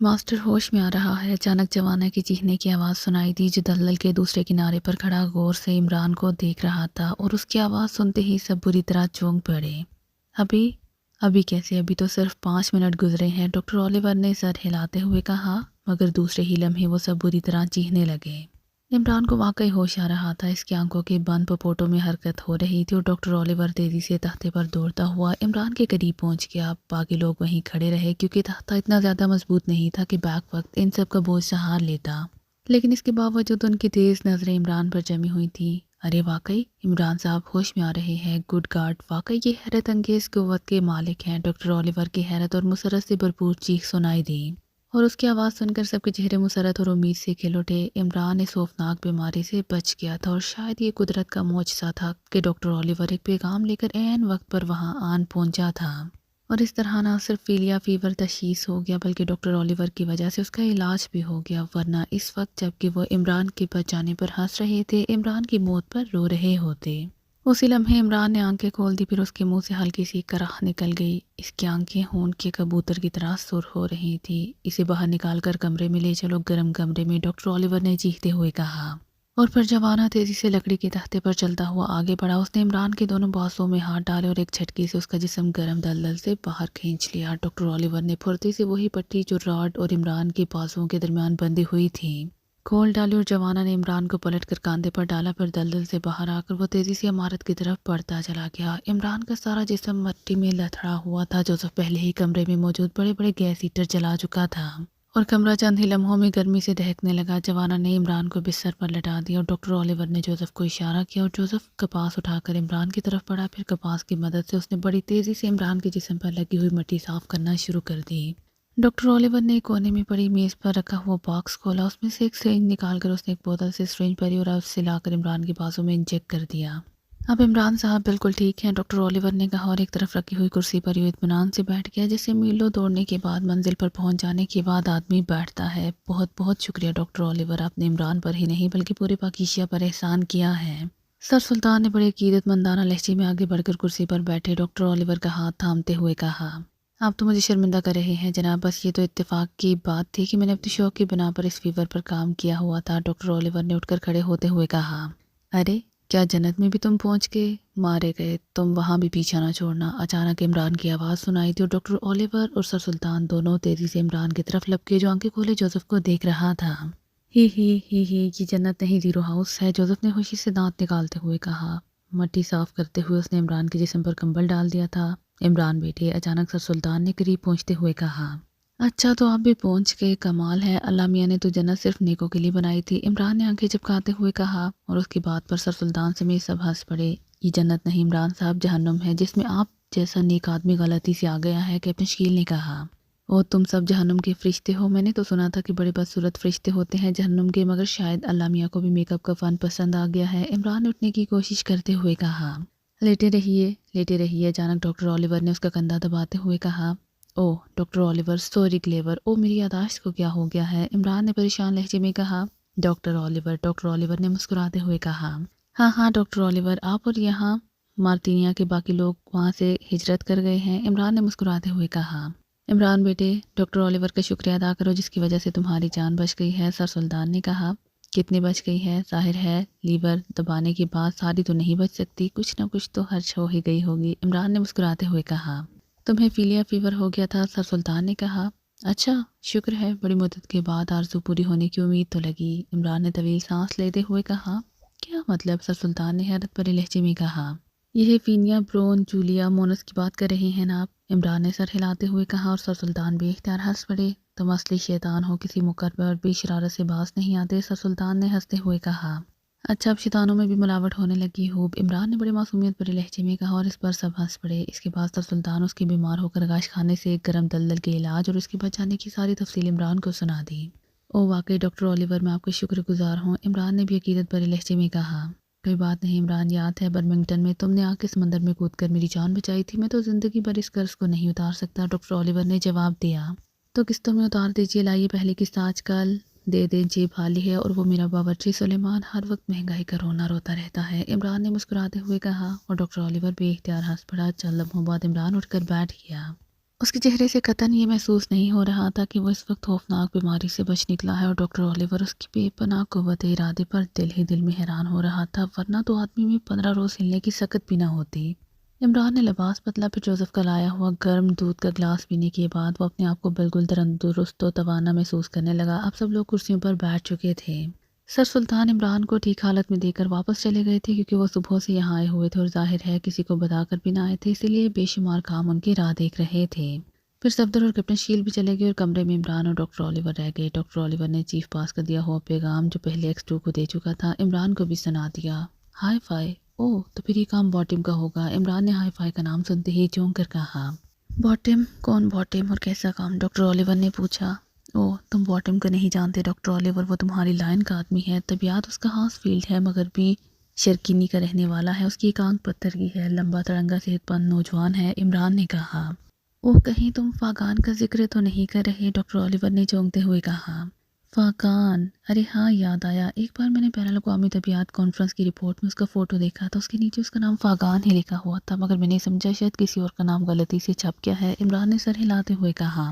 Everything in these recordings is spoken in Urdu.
ماسٹر ہوش میں آ رہا ہے، اچانک جوانا کی چیخنے کی آواز سنائی دی جو دلدل کے دوسرے کنارے پر کھڑا غور سے عمران کو دیکھ رہا تھا، اور اس کی آواز سنتے ہی سب بری طرح چونک پڑے۔ ابھی کیسے؟ ابھی تو صرف 5 منٹ گزرے ہیں، ڈاکٹر اولیور نے سر ہلاتے ہوئے کہا، مگر دوسرے ہی لمحے وہ سب بری طرح چیخنے لگے۔ عمران کو واقعی ہوش آ رہا تھا، اس کی آنکھوں کے بند پپوٹوں میں حرکت ہو رہی تھی اور ڈاکٹر اولیور تیزی سے تختے پر دوڑتا ہوا عمران کے قریب پہنچ گیا۔ باقی لوگ وہیں کھڑے رہے کیونکہ تختہ اتنا زیادہ مضبوط نہیں تھا کہ بیک وقت ان سب کا بوجھ سہار لیتا، لیکن اس کے باوجود ان کی تیز نظریں عمران پر جمی ہوئی تھیں۔ ارے واقعی عمران صاحب ہوش میں آ رہے ہیں، گڈ گاڈ، واقعی یہ حیرت انگیز قوت کے مالک ہیں۔ ڈاکٹر اولیور کی حیرت اور مسرت سے بھرپور چیخ سنائی دی، اور اس کی آواز سن کر سب کے چہرے مسرت اور امید سے کھل اٹھے۔ عمران اس خوفناک بیماری سے بچ گیا تھا، اور شاید یہ قدرت کا معجزہ تھا کہ ڈاکٹر اولیور ایک پیغام لے کر عین وقت پر وہاں آن پہنچا تھا، اور اس طرح نہ صرف فیلیا فیور تشخیص ہو گیا بلکہ ڈاکٹر اولیور کی وجہ سے اس کا علاج بھی ہو گیا، ورنہ اس وقت جب کہ وہ عمران کے بچ جانے پر ہنس رہے تھے، عمران کی موت پر رو رہے ہوتے۔ اسی لمحے عمران نے آنکھیں کھول دی، پھر اس کے منہ سے ہلکی سی کراہ نکل گئی۔ اس کی آنکھیں خون کے کبوتر کی طرح سرخ ہو رہی تھی۔ اسے باہر نکال کر کمرے میں لے چلو، گرم کمرے میں، ڈاکٹر اولیور نے چیختے ہوئے کہا، اور پھر جوانا تیزی سے لکڑی کے تختے پر چلتا ہوا آگے بڑھا۔ اس نے عمران کے دونوں بازوؤں میں ہاتھ ڈالے اور ایک جھٹکے سے اس کا جسم گرم دلدل سے باہر کھینچ لیا۔ ڈاکٹر اولیور نے پھرتی سے وہی پٹی جو راڈ اور عمران کے بازوؤں کے درمیان بندھی ہوئی تھی کھول ڈالی، اور جوانا نے عمران کو پلٹ کر کاندھے پر ڈالا، پھر دلدل سے باہر آ کر وہ تیزی سے عمارت کی طرف بڑھتا چلا گیا۔ عمران کا سارا جسم مٹی میں لتھڑا ہوا تھا۔ جوزف پہلے ہی کمرے میں موجود بڑے بڑے گیس ہیٹر جلا چکا تھا، اور کمرہ چند ہی لمحوں میں گرمی سے دہکنے لگا۔ جوانا نے عمران کو بستر پر لٹا دیا، اور ڈاکٹر اولیور نے جوزف کو اشارہ کیا، اور جوزف کپاس اٹھا کر عمران کی طرف بڑھا۔ پھر کپاس کی مدد سے اس نے بڑی تیزی سے عمران کے جسم پر لگی ہوئی مٹی صاف کرنا شروع کر دی۔ ڈاکٹر اولیور نے ایک کونے میں پڑی میز پر رکھا ہوا باکس کھولا، اس میں سے ایک سرنج نکال کر اس نے ایک بوتل سے سرنج بھری اور اس سے لا کر عمران کے بازو میں انجیکٹ کر دیا۔ اب عمران صاحب بالکل ٹھیک ہیں، ڈاکٹر اولیور نے کہا، اور ایک طرف رکھی ہوئی کرسی پر یوں اطمینان سے بیٹھ گیا جیسے میلوں دوڑنے کے بعد منزل پر پہنچ جانے کے بعد آدمی بیٹھتا ہے۔ بہت بہت شکریہ ڈاکٹر اولیور، آپ نے عمران پر ہی نہیں بلکہ پورے پاکیزیہ پر احسان کیا ہے۔ سر سلطان نے بڑے عقیدت مندانہ لہجے میں آگے بڑھ کر کرسی پر بیٹھے ڈاکٹر اولیور کا ہاتھ تھامتے ہوئے کہا، آپ تو مجھے شرمندہ کر رہے ہیں جناب، بس یہ تو اتفاق کی بات تھی کہ میں نے اپنے شوق کی بنا پر اس فیور پر کام کیا ہوا تھا۔ ڈاکٹر اولیور نے اٹھ کر کھڑے ہوتے ہوئے کہا، ارے کیا جنت میں بھی تم پہنچ کے مارے گئے؟ تم وہاں بھی پیچھا نہ چھوڑنا۔ اچانک عمران کی آواز سنائی دی، اور ڈاکٹر اولیور اور سر سلطان دونوں تیزی سے عمران کی طرف لپکے جو آنکھیں کھولے جوزف کو دیکھ رہا تھا۔ ہی یہ جنت نہیں، زیرو ہاؤس ہے، جوزف نے خوشی سے دانت نکالتے ہوئے کہا۔ مٹی صاف کرتے ہوئے اس نے عمران کے جسم پر کمبل ڈال دیا تھا۔ عمران بیٹے، اچانک سر سلطان نے قریب پہنچتے ہوئے کہا، اچھا تو آپ بھی پہنچ گئے، کمال ہے، اللہ میاں نے تو جنت صرف نیکوں کے لیے بنائی تھی۔ عمران نے آنکھیں چپکاتے ہوئے کہا، اور اس کی بات پر سر سلطان سمیت سب ہنس پڑے۔ یہ جنت نہیں عمران صاحب، جہنم ہے، جس میں آپ جیسا نیک آدمی غلطی سے آ گیا ہے، کیپٹن شکیل نے کہا۔ اور تم سب جہنم کے فرشتے ہو؟ میں نے تو سنا تھا کہ بڑے بدصورت فرشتے ہوتے ہیں جہنم کے، مگر شاید اللہ میاں کو بھی میک اپ کا فن پسند آ گیا ہے۔ عمران نے اٹھنے کی کوشش کرتے ہوئے کہا، لیٹے رہیے۔ اچانک ڈاکٹر اولیور نے اس کا کندھا دباتے ہوئے کہا، اوہ ڈاکٹر اولیور، سوری کلیور، او میری یادداشت کو کیا ہو گیا ہے؟ عمران نے پریشان لہجے میں کہا۔ ڈاکٹر اولیور نے مسکراتے ہوئے کہا، ہاں ڈاکٹر اولیور، آپ اور یہاں مارتینیا کے باقی لوگ وہاں سے ہجرت کر گئے ہیں۔ عمران نے مسکراتے ہوئے کہا، عمران بیٹے، ڈاکٹر اولیور کا شکریہ ادا کرو جس کی وجہ سے تمہاری جان بچ گئی ہے۔ سر سلطان نے کہا، کتنی بچ گئی ہے؟ ظاہر ہے لیور دبانے کے بعد ساری تو نہیں بچ سکتی، کچھ نہ کچھ تو خرچ ہو ہی گئی ہوگی۔ عمران نے مسکراتے ہوئے کہا، تمہیں فیلیا فیور ہو گیا تھا؟ سر سلطان نے کہا، اچھا شکر ہے، بڑی مدت کے بعد آرزو پوری ہونے کی امید تو لگی۔ عمران نے طویل سانس لیتے ہوئے کہا، کیا مطلب؟ سر سلطان نے حیرت بھرے لہجے میں کہا، یہ فینیا برون جولیا مونس کی بات کر رہے ہیں نا آپ؟ عمران نے سر ہلاتے ہوئے کہا، اور سر سلطان بے اختیار ہنس پڑے۔ تم اصلی شیطان ہو، کسی مقرر بھی شرارت سے باز نہیں آتے، سر سلطان نے ہنستے ہوئے کہا۔ اچھا اب شیطانوں میں بھی ملاوٹ ہونے لگی ہو، عمران نے بڑے معصومیت بھرے لہجے میں کہا، اور اس پر سب ہنس پڑے۔ اس کے بعد سر سلطان اس کے بیمار ہو کر گاش خانے سے ایک گرم دلدل کے علاج اور اس کے بچانے کی ساری تفصیل عمران کو سنا دی۔ او واقعی ڈاکٹر اولیور، میں آپ کا شکر گزار ہوں، عمران نے بھی عقیدت بھرے لہجے میں کہا۔ کوئی بات نہیں عمران، یاد ہے برمنگٹن میں تم نے آ کے سمندر میں کود کر میری جان بچائی تھی؟ میں تو زندگی بھر اس قرض کو نہیں اتار سکتا، ڈاکٹر اولیور نے جواب دیا۔ تو قسطوں میں اتار دیجیے، لائیے پہلی قسط آج کل دے دیں، جیب خالی ہے، اور وہ میرا باورچی سلیمان ہر وقت مہنگائی کا رونا روتا رہتا ہے، عمران نے مسکراتے ہوئے کہا، اور ڈاکٹر اولیور بے اختیار ہنس پڑا۔ چند لمحوں بعد عمران اٹھ کر بیٹھ گیا۔ اس کے چہرے سے قطعاً یہ محسوس نہیں ہو رہا تھا کہ وہ اس وقت خوفناک بیماری سے بچ نکلا ہے، اور ڈاکٹر اولیور اس کی بے پناہ قوت ارادے پر دل ہی دل میں حیران ہو رہا تھا، ورنہ تو آدمی میں 15 روز ہلنے کی سکت بھی نہ ہوتی۔ عمران نے لباس بدلا، پھر جوزف کا لایا ہوا گرم دودھ کا گلاس پینے کے بعد وہ اپنے آپ کو بالکل تندرست و توانا محسوس کرنے لگا۔ اب سب لوگ کرسیوں پر بیٹھ چکے تھے۔ سر سلطان عمران کو ٹھیک حالت میں دے کر واپس چلے گئے تھے، کیونکہ وہ صبح سے یہاں آئے ہوئے تھے اور ظاہر ہے کسی کو بتا کر بھی نہ آئے تھے، اسی لیے بے شمار کام ان کی راہ دیکھ رہے تھے۔ پھر صفدر اور کیپٹن شیل بھی چلے گئے اور کمرے میں عمران اور ڈاکٹر اولیور رہ گئے۔ ڈاکٹر اولیور نے چیف پاس کا دیا ہوا پیغام جو پہلے ایکس 2 کو دے چکا تھا عمران کو بھی سنا دیا۔ ہائی فائی، اوہ تو پھر یہ کام باٹم کا ہوگا۔ عمران نے ہائی فائی کا نام سنتے ہی چونک کر کہا۔ باٹم؟ کون باٹم اور کیسا کام؟ ڈاکٹر اولیور نے پوچھا۔ اوہ تم باٹم کو نہیں جانتے ڈاکٹر اولیور، وہ تمہاری لائن کا آدمی ہے، طبیعت اس کا خاص فیلڈ ہے، مگر بھی شرکینی کا رہنے والا ہے، اس کی ایک آنکھ پتھر کی ہے، لمبا تڑنگا صحت مند نوجوان ہے۔ عمران نے کہا۔ اوہ کہیں تم فاقان کا ذکر تو نہیں کر رہے؟ ڈاکٹر اولیور نے چونکتے ہوئے کہا۔ فاقان؟ ارے ہاں یاد آیا، ایک بار میں نے بین الاقوامی طبیعت کانفرنس کی رپورٹ میں اس کا فوٹو دیکھا تھا، اس کے نیچے اس کا نام فاقان ہی لکھا ہوا تھا، مگر میں نے سمجھا شاید کسی اور کا نام غلطی سے چھپ گیا ہے۔ عمران نے سر ہلاتے ہوئے کہا۔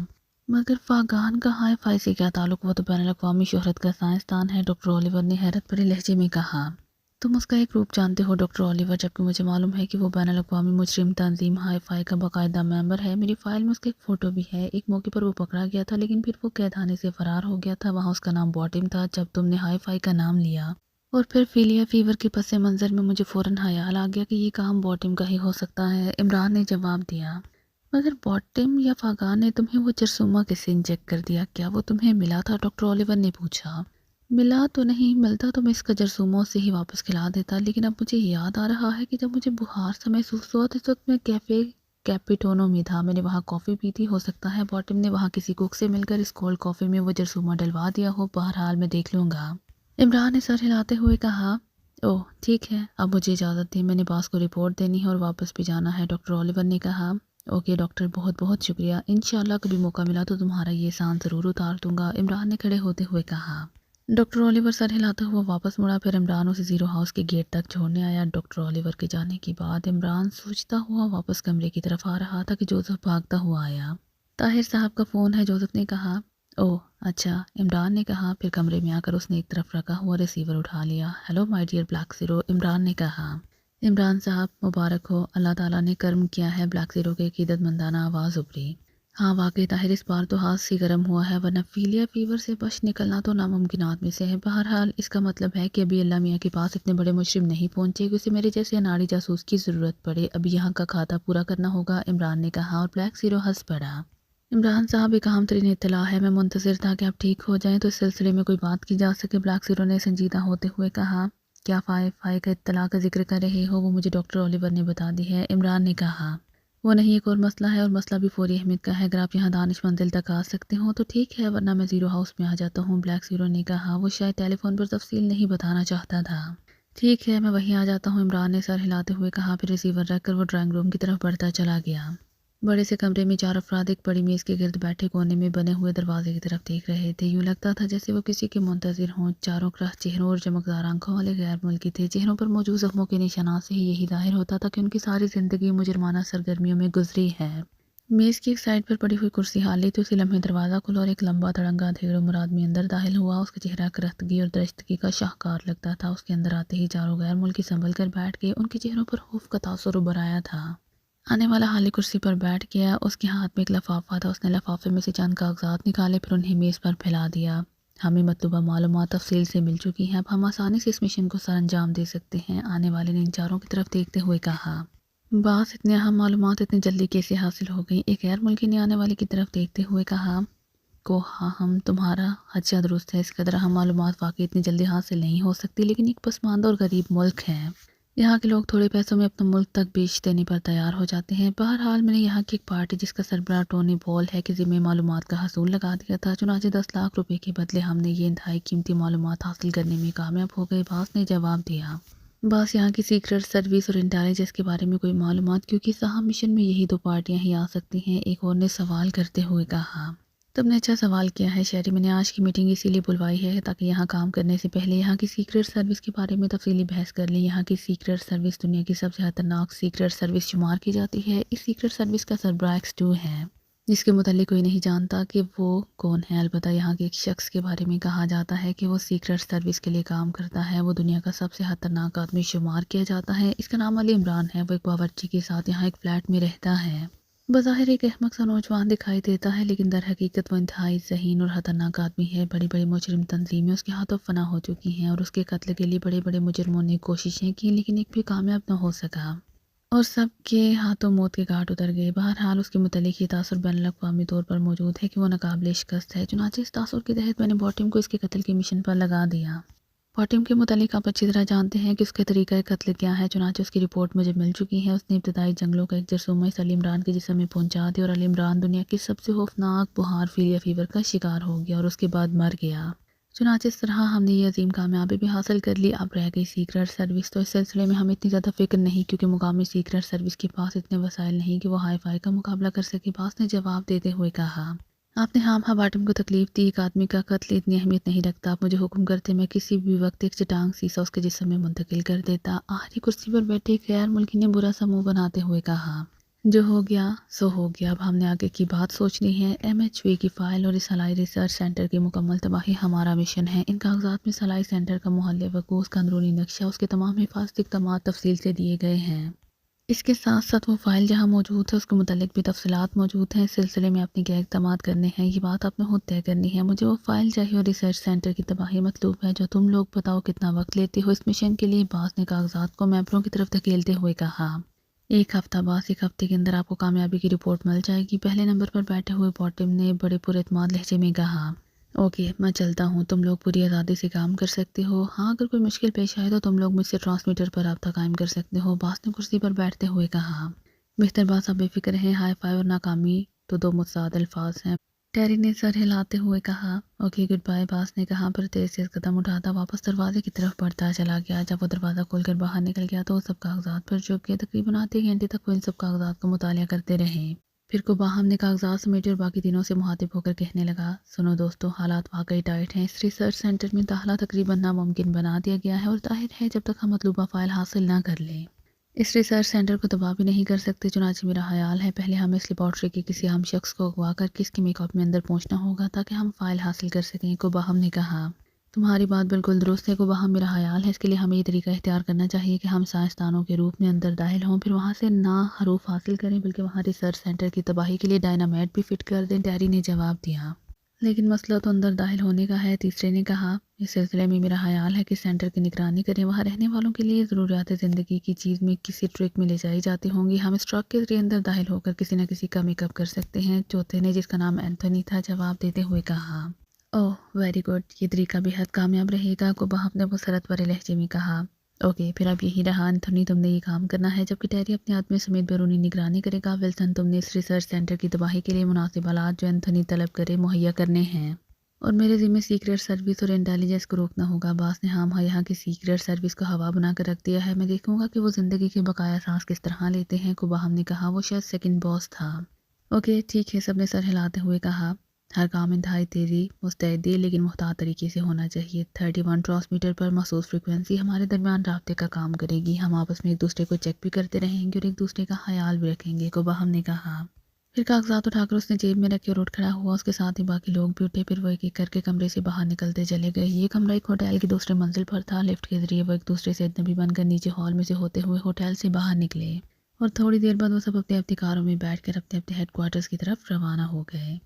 مگر فاقان کا ہائی فائی سے کیا تعلق؟ وہ تو بین الاقوامی شہرت کا سائنسدان ہے، ڈاکٹر اولیور نے حیرت بھرے لہجے میں کہا۔ تم اس کا ایک روپ جانتے ہو ڈاکٹر اولیور، جبکہ مجھے معلوم ہے کہ وہ بین الاقوامی مجرم تنظیم ہائی فائی کا باقاعدہ ممبر ہے۔ میری فائل میں اس کا ایک فوٹو بھی ہے۔ ایک موقع پر وہ پکڑا گیا تھا، لیکن پھر وہ قید خانے سے فرار ہو گیا تھا، وہاں اس کا نام باٹم تھا۔ جب تم نے ہائی فائی کا نام لیا اور پھر فیلیا فیور کے پس منظر میں مجھے فوراً خیال آ گیا کہ یہ کام باٹم کا ہی ہو سکتا ہے، عمران نے جواب دیا۔ مگر باٹم یا فاقان نے تمہیں وہ جرثومہ کیسے انجیکٹ کر دیا؟ کیا وہ تمہیں ملا تھا؟ ڈاکٹر اولیور نے پوچھا۔ ملا تو نہیں، ملتا تو میں اس کا جرثوموں سے ہی واپس کھلا دیتا، لیکن اب مجھے یاد آ رہا ہے کہ جب مجھے بخار سا محسوس ہوا تو اس وقت میں کیفے کیپیٹونو میں تھا، میں نے وہاں کافی پی تھی، ہو سکتا ہے باٹم نے وہاں کسی کوک سے مل کر اس کولڈ کافی میں وہ جرثومہ ڈلوا دیا ہو، بہرحال میں دیکھ لوں گا۔ عمران نے سر ہلاتے ہوئے کہا۔ اوہ ٹھیک ہے، اب مجھے اجازت دیں، میں نے باس کو رپورٹ دینی ہے اور واپس بھی جانا ہے، ڈاکٹر اولیور نے کہا۔ اوکے ڈاکٹر، بہت بہت شکریہ، انشاءاللہ کبھی موقع ملا تو تمہارا یہ احسان ضرور اتار دوں گا، عمران نے کھڑے ہوتے ہوئے کہا۔ ڈاکٹر اولیور سر ہلاتا ہوا واپس مڑا، پھر عمران اسے زیرو ہاؤس کے گیٹ تک چھوڑنے آیا۔ ڈاکٹر اولیور کے جانے کے بعد عمران سوچتا ہوا واپس کمرے کی طرف آ رہا تھا کہ جوزف بھاگتا ہوا آیا۔ طاہر صاحب کا فون ہے، جوزف نے کہا۔ اوہ اچھا، عمران نے کہا، پھر کمرے میں آ کر اس نے ایک طرف رکھا ہوا ریسیور اٹھا لیا۔ Hello my dear black zero, Imran نے کہا۔ عمران صاحب مبارک ہو، اللہ تعالیٰ نے کرم کیا ہے، بلیک زیرو کی عقیدت مندانہ آواز ابھری۔ ہاں واقعی طاہر، اس بار تو ہاتھ سے گرم ہوا ہے، ورنہ فیلیا فیور سے بچ نکلنا تو ناممکنات میں سے ہے۔ بہرحال اس کا مطلب ہے کہ ابھی اللہ میاں کے پاس اتنے بڑے مجرم نہیں پہنچے کہ اسے میرے جیسے اناڑی جاسوس کی ضرورت پڑے، ابھی یہاں کا کھاتہ پورا کرنا ہوگا، عمران نے کہا، اور بلیک زیرو ہنس پڑا۔ عمران صاحب ایک اہم ترین اطلاع ہے، میں منتظر تھا کہ آپ ٹھیک ہو جائیں تو اس سلسلے میں کوئی بات کی جا سکے، بلیک زیرو نے سنجیدہ ہوتے ہوئے کہا۔ کیا فائی کا اطلاع کا ذکر کر رہے ہو؟ وہ مجھے ڈاکٹر اولیور نے بتا دی ہے، عمران نے کہا۔ وہ نہیں، ایک اور مسئلہ ہے، اور مسئلہ بھی فوری اہمیت کا ہے، اگر آپ یہاں دانش منزل تک آ سکتے ہوں تو ٹھیک ہے، ورنہ میں زیرو ہاؤس میں آ جاتا ہوں، بلیک زیرو نے کہا۔ وہ شاید ٹیلی فون پر تفصیل نہیں بتانا چاہتا تھا۔ ٹھیک ہے، میں وہیں آ جاتا ہوں، عمران نے سر ہلاتے ہوئے کہا، پھر ریسیور رکھ کر وہ ڈرائنگ روم کی طرف بڑھتا چلا گیا۔ بڑے سے کمرے میں 4 افراد ایک بڑی میز کے گرد بیٹھے کونے میں بنے ہوئے دروازے کی طرف دیکھ رہے تھے، یوں لگتا تھا جیسے وہ کسی کے منتظر ہوں۔ چاروں طرف چہروں اور چمکدار آنکھوں والے غیر ملکی تھے، چہروں پر موجود زخموں کے نشانات سے ہی یہی ظاہر ہوتا تھا کہ ان کی ساری زندگی مجرمانہ سرگرمیوں میں گزری ہے۔ میز کی ایک سائڈ پر پڑی ہوئی کرسی حالی تھی، اسی لمحے دروازہ کھلا اور ایک لمبا تڑنگا دھیر عمر آدمی اندر داخل ہوا، اس کا چہرہ کرختگی اور درشتگی کا شاہکار لگتا تھا۔ اس کے اندر آتے ہی چاروں غیر ملکی سنبھل کر بیٹھ گئے، ان کے چہروں پر خوف کا تاثر ابھر آیا تھا۔ آنے والا حالی کرسی پر بیٹھ گیا، اس کے ہاتھ میں ایک لفافہ تھا، اس نے لفافے میں سے چند کاغذات نکالے، پھر انہیں میز پر پھیلا دیا۔ ہمیں مطلوبہ معلومات تفصیل سے مل چکی ہیں، اب ہم آسانی سے اس مشن کو سر انجام دے سکتے ہیں، آنے والے نے ان چاروں کی طرف دیکھتے ہوئے کہا۔ باس، اتنے اہم معلومات اتنی جلدی کیسے حاصل ہو گئیں؟ ایک غیر ملکی نے آنے والے کی طرف دیکھتے ہوئے کہا۔ ہاں ہم تمہارا خدشہ درست ہے، اس قدر اہم معلومات واقعی اتنی جلدی حاصل نہیں ہو سکتی، لیکن ایک پسماندہ اور غریب ملک ہے، یہاں کے لوگ تھوڑے پیسوں میں اپنا ملک تک بیچ دینے پر تیار ہو جاتے ہیں۔ بہرحال میں نے یہاں کی ایک پارٹی جس کا سربراہ ٹونی بال ہے کے ذمہ معلومات کا حصول لگا دیا تھا، چنانچہ 10 لاکھ روپے کے بدلے ہم نے یہ انتہائی قیمتی معلومات حاصل کرنے میں کامیاب ہو گئے، باس نے جواب دیا۔ باس، یہاں کی سیکرٹ سروس اور انٹیلیجنس کے بارے میں کوئی معلومات؟ کیونکہ صاحب مشن میں یہی 2 پارٹیاں ہی آ سکتی ہیں، ایک اور نے سوال کرتے ہوئے کہا۔ تم نے اچھا سوال کیا ہے شہری، میں نے آج کی میٹنگ اسی لیے بلوائی ہے تاکہ یہاں کام کرنے سے پہلے یہاں کی سیکرٹ سروس کے بارے میں تفصیلی بحث کر لیں۔ یہاں کی سیکرٹ سروس دنیا کی سب سے خطرناک سیکرٹ سروس شمار کی جاتی ہے، اس سیکرٹ سروس کا سربراہ ایکس 2 ہے۔ جس کے متعلق کوئی نہیں جانتا کہ وہ کون ہے۔ البتہ یہاں کے ایک شخص کے بارے میں کہا جاتا ہے کہ وہ سیکرٹ سروس کے لیے کام کرتا ہے، وہ دنیا کا سب سے خطرناک آدمی شمار کیا جاتا ہے۔ اس کا نام علی عمران ہے، وہ ایک باورچی کے ساتھ یہاں ایک فلیٹ میں رہتا ہے۔ بظاہر ایک احمق سا نوجوان دکھائی دیتا ہے، لیکن در حقیقت وہ انتہائی ذہین اور خطرناک آدمی ہے۔ بڑی بڑی مجرم تنظیمیں اس کے ہاتھوں فنا ہو چکی ہیں اور اس کے قتل کے لیے بڑے بڑے مجرموں نے کوششیں کی، لیکن ایک بھی کامیاب نہ ہو سکا اور سب کے ہاتھوں موت کے گھاٹ اتر گئے۔ بہرحال اس کے متعلق یہ تاثر بین الاقوامی طور پر موجود ہے کہ وہ ناقابل شکست ہے۔ چنانچہ اس تاثر کے تحت میں نے باٹم کو اس کے قتل کے مشن پر لگا دیا۔ باٹم کے متعلق آپ اچھی طرح جانتے ہیں کہ اس کا طریقہ قتل کیا ہے، چنانچہ اس کی رپورٹ مجھے مل چکی ہے۔ اس نے ابتدائی جنگلوں کا ایک جرثومہ اس علی عمران کے جسم میں پہنچا دیا اور علی عمران دنیا کی سب سے خوفناک بخار فیلیا فیور کا شکار ہو گیا اور اس کے بعد مر گیا۔ چنانچہ اس طرح ہم نے یہ عظیم کامیابی بھی حاصل کر لی۔ اب رہ گئی سیکرٹ سروس، تو اس سلسلے میں ہمیں اتنی زیادہ فکر نہیں، کیونکہ مقامی سیکرٹ سروس کے پاس اتنے وسائل نہیں کہ وہ ہائی فائی کا مقابلہ کر سکے۔ باس نے جواب دیتے ہوئے کہا، آپ نے ہاں باٹم کو تکلیف دی، ایک آدمی کا قتل اتنی اہمیت نہیں رکھتا، آپ مجھے حکم کرتے میں کسی بھی وقت ایک چٹانگ سیسا اس کے جسم میں منتقل کر دیتا۔ آخری کرسی پر بیٹھے ایک غیر ملکی نے برا سا منہ بناتے ہوئے کہا، جو ہو گیا سو ہو گیا، اب ہم نے آگے کی بات سوچنی ہے۔ MHV کی فائل اور اس خلائی ریسرچ سینٹر کی مکمل تباہی ہمارا مشن ہے۔ ان کاغذات میں خلائی سینٹر کا محل وقوع، اس کا اندرونی نقشہ، اس کے تمام حفاظتی اقدامات تفصیل سے دیے گئے ہیں۔ اس کے ساتھ ساتھ وہ فائل جہاں موجود ہے اس کے متعلق بھی تفصیلات موجود ہیں۔ اس سلسلے میں اپنے کیا اقدامات کرنے ہیں یہ بات آپ نے خود طے کرنی ہے۔ مجھے وہ فائل چاہیے اور ریسرچ سینٹر کی تباہی مطلوب ہے۔ جو تم لوگ بتاؤ کتنا وقت لیتے ہو اس مشن کے لیے؟ باس نے کاغذات کو میپروں کی طرف دھکیلتے ہوئے کہا، ایک ہفتہ باس، ایک ہفتے کے اندر آپ کو کامیابی کی رپورٹ مل جائے گی۔ پہلے نمبر پر بیٹھے ہوئے باٹم نے بڑے پر اعتماد لہجے میں کہا، اوکے میں چلتا ہوں، تم لوگ پوری آزادی سے کام کر سکتے ہو، ہاں اگر کوئی مشکل پیش آئے تو تم لوگ مجھ سے ٹرانسمیٹر پر رابطہ قائم کر سکتے ہو۔ باس نے کرسی پر بیٹھتے ہوئے کہا، بہتر باس، آپ بے فکر ہیں، ہائی فائی اور ناکامی تو دو متضاد الفاظ ہیں۔ ٹیری نے سر ہلاتے ہوئے کہا، اوکے گڈ بائے۔ باس نے کہا پر تیز تیز قدم اٹھاتا واپس دروازے کی طرف بڑھتا چلا گیا۔ جب وہ دروازہ کھول کر باہر نکل گیا تو وہ سب کاغذات پر جھک گیا۔ تقریباً آدھے گھنٹے تک وہ ان سب کاغذات کا مطالعہ کرتے رہے۔ پھر کو باہم نے کاغذات سمیٹے اور باقی تینوں سے مخاطب ہو کر کہنے لگا، سنو دوستو، حالات واقعی ٹائٹ ہیں۔ اس ریسرچ سینٹر میں داخلہ تقریباً ناممکن بنا دیا گیا ہے اور ظاہر ہے جب تک ہم مطلوبہ فائل حاصل نہ کر لیں اس ریسرچ سینٹر کو تباہ بھی نہیں کر سکتے۔ چنانچہ میرا خیال ہے پہلے ہمیں اس لیبارٹری کے کسی اہم شخص کو اغوا کر کے اس کے میک اپ میں اندر پہنچنا ہوگا تاکہ ہم فائل حاصل کر سکیں۔ کوباہم نے کہا، تمہاری بات بالکل درست ہے کوباہم، میرا خیال ہے اس کے لیے ہمیں یہ طریقہ اختیار کرنا چاہیے کہ ہم سائنسدانوں کے روپ میں اندر داخل ہوں، پھر وہاں سے نہ حروف حاصل کریں بلکہ وہاں ریسرچ سینٹر کی تباہی کے لیے ڈائنامائٹ بھی فٹ کر دیں۔ ٹیری نے جواب دیا، لیکن مسئلہ تو اندر داخل ہونے کا ہے۔ تیسرے نے کہا، اس سلسلے میں میرا خیال ہے کہ سینٹر کی نگرانی کریں، وہاں رہنے والوں کے لیے ضروریات زندگی کی چیز میں کسی ٹرک میں لے جائی جاتی ہوں گی، ہم اس ٹرک کے ذریعے اندر داخل ہو کر کسی نہ کسی کا میک اپ کر سکتے ہیں۔ چوتھے نے، جس کا نام اینتھونی تھا، جواب دیتے ہوئے کہا، اوہ ویری گڈ، یہ طریقہ بے حد کامیاب رہے گا۔ کوباہم نے مسرت بھرے لہجے میں کہا، اوکے پھر اب یہی رہا اینتھونی، تم نے یہ کام کرنا ہے جبکہ ٹیری اپنے آدمی سمیت بیرونی نگرانی کرے گا۔ ولسن، تم نے اس ریسرچ سینٹر کی تباہی کے لیے مناسب آلات جو اینتھونی طلب کرے مہیا کرنے ہیں اور میرے ذمہ سیکریٹ سروس اور انٹیلیجنس کو روکنا ہوگا۔ باس نے ہاں یہاں کی سیکریٹ سروس کو ہوا بنا کر رکھ دیا ہے، میں دیکھوں گا کہ وہ زندگی کے بقایا سانس کس طرح لیتے ہیں۔ کوباہم نے کہا، وہ شاید سیکنڈ باس تھا۔ اوکے ٹھیک ہے، سب نے سر ہلاتے ہوئے کہا، ہر کام انتہائی تیزی مستعدی لیکن محتاط طریقے سے ہونا چاہیے۔ 31 ٹرانسمیٹر پر مخصوص فریکوینسی ہمارے درمیان رابطے کا کام کرے گی، ہم آپس میں ایک دوسرے کو چیک بھی کرتے رہیں گے اور ایک دوسرے کا خیال بھی رکھیں گے، کوباہم نے کہا۔ پھر کاغذات اٹھا کر اس نے جیب میں رکھے اور اٹھ کھڑا ہوا، اس کے ساتھ ہی باقی لوگ بھی اٹھے، پھر وہ ایک ایک کر کے کمرے سے باہر نکلتے چلے گئے۔ یہ کمرہ ایک ہوٹل کی دوسرے منزل پر تھا، لفٹ کے ذریعے وہ ایک دوسرے سے اجنبی بن کر نیچے ہال میں سے ہوتے ہوئے ہوٹل سے باہر نکلے اور تھوڑی دیر بعد وہ سب اپنے اپنی کاروں میں بیٹھ کر اپنے اپنے ہیڈ کوارٹرز کی طرف روانہ ہو گئے۔